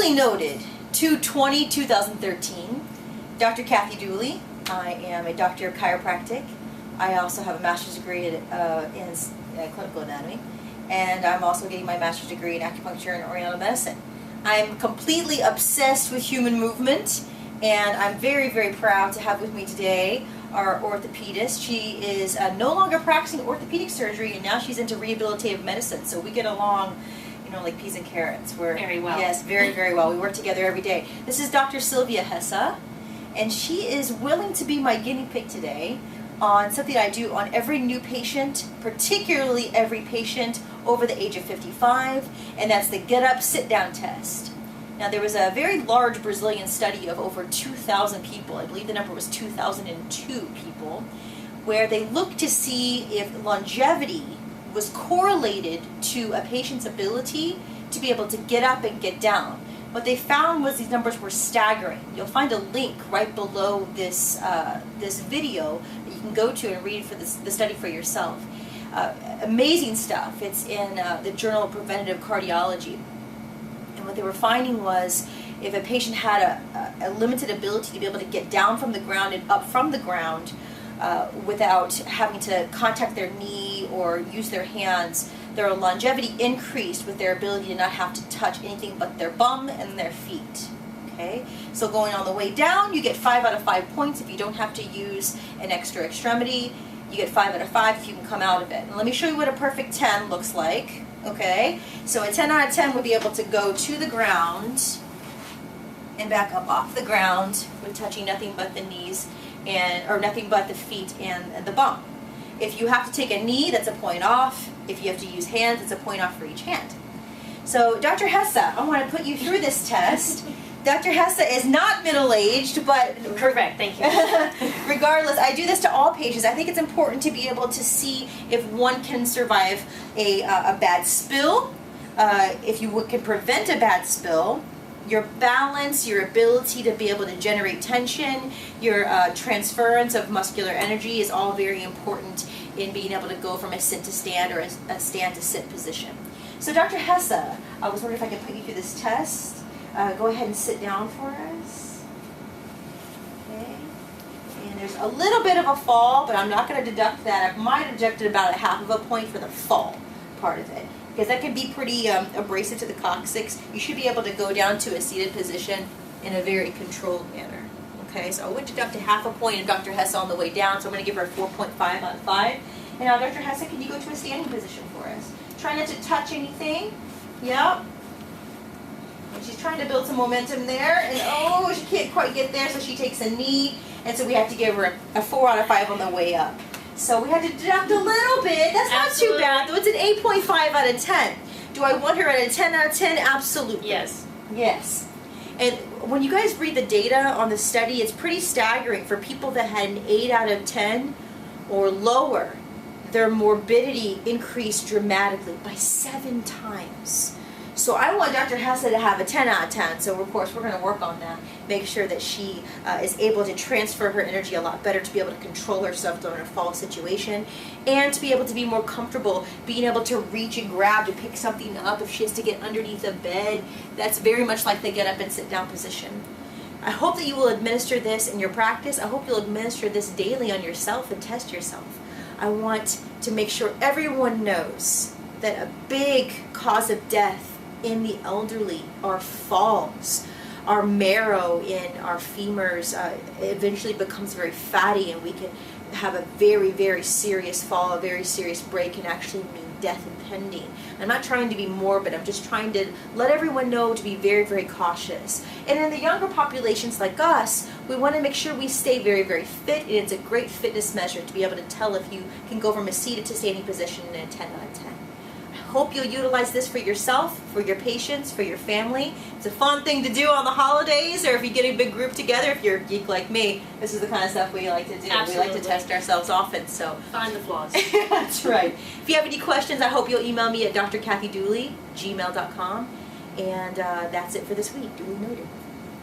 Duly noted, 2/20/2013, Dr. Kathy Dooley. I am a doctor of chiropractic. I also have a master's degree in clinical anatomy, and I'm also getting my master's degree in acupuncture and oriental medicine. I'm completely obsessed with human movement, and I'm very, very proud to have with me today our orthopedist. She is no longer practicing orthopedic surgery, and now she's into rehabilitative medicine, so we get along, you know, like peas and carrots. We're very well. Yes, very, very well. We work together every day. This is Dr. Thhe, and she is willing to be my guinea pig today on something I do on every new patient, particularly every patient over the age of 55, and that's the Get-Up-Sit-Down test. Now, there was a very large Brazilian study of over 2,000 people, I believe the number was 2,002 people, where they looked to see if longevity was correlated to a patient's ability to be able to get up and get down. What they found was these numbers were staggering. You'll find a link right below this this video that you can go to and read for the study for yourself. Amazing stuff. It's in the Journal of Preventive Cardiology. And what they were finding was if a patient had a limited ability to be able to get down from the ground and up from the ground without having to contact their knee or use their hands, their longevity increased with their ability to not have to touch anything but their bum and their feet. Okay, so going on the way down, you get 5 out of 5 points if you don't have to use an extra extremity. You get 5 out of 5 if you can come out of it. And let me show you what a perfect 10 looks like. Okay, so a 10 out of 10 would be able to go to the ground and back up off the ground with touching nothing but the knees or nothing but the feet and the bum. If you have to take a knee, that's a point off. If you have to use hands, it's a point off for each hand. So, Dr. Thhe, I want to put you through this test. Dr. Thhe is not middle-aged, but... Correct, thank you. Regardless, I do this to all patients. I think it's important to be able to see if one can survive a bad spill, if you can prevent a bad spill, your balance, your ability to be able to generate tension, your transference of muscular energy is all very important in being able to go from a sit to stand or a stand to sit position. So Dr. Thhe, I was wondering if I could put you through this test. Go ahead and sit down for us. Okay. And there's a little bit of a fall, but I'm not going to deduct that. I might have deducted about a half of a point for the fall part of it, because that can be pretty abrasive to the coccyx. You should be able to go down to a seated position in a very controlled manner. Okay, so I would deduct a half a point of Dr. Thhe on the way down, so I'm going to give her a 4.5 out of 5. And now, Dr. Thhe, can you go to a standing position for us? Try not to touch anything. Yep. And she's trying to build some momentum there, and oh, she can't quite get there, so she takes a knee, and so we have to give her a 4 out of 5 on the way up. So we had to deduct a little bit. That's Absolutely. not too bad, though. It's an 8.5 out of 10. Do I want her at a 10 out of 10? Absolutely. Yes. Yes. And when you guys read the data on the study, it's pretty staggering. For people that had an 8 out of 10 or lower, their morbidity increased dramatically by 7 times. So I want Dr. Thhe to have a 10 out of 10. So of course we're going to work on that. Make sure that she is able to transfer her energy a lot better, to be able to control herself during a fall situation, and to be able to be more comfortable being able to reach and grab to pick something up if she has to get underneath a bed. That's very much like the get up and sit down position. I hope that you will administer this in your practice. I hope you'll administer this daily on yourself and test yourself. I want to make sure everyone knows that a big cause of death in the elderly are falls. Our marrow in our femurs eventually becomes very fatty, and we can have a very, very serious fall, a very serious break, and actually mean death impending. I'm not trying to be morbid, I'm just trying to let everyone know to be very, very cautious. And in the younger populations like us, we want to make sure we stay very, very fit, and it's a great fitness measure to be able to tell if you can go from a seated to standing position in a 10 out of 10. Hope you'll utilize this for yourself, for your patients, for your family. It's a fun thing to do on the holidays, or if you get a big group together. If you're a geek like me, this is the kind of stuff we like to do. Absolutely. We like to test ourselves often. So Find the flaws. That's right. If you have any questions, I hope you'll email me at drkathydooley@gmail.com. And that's it for this week. Duly noted.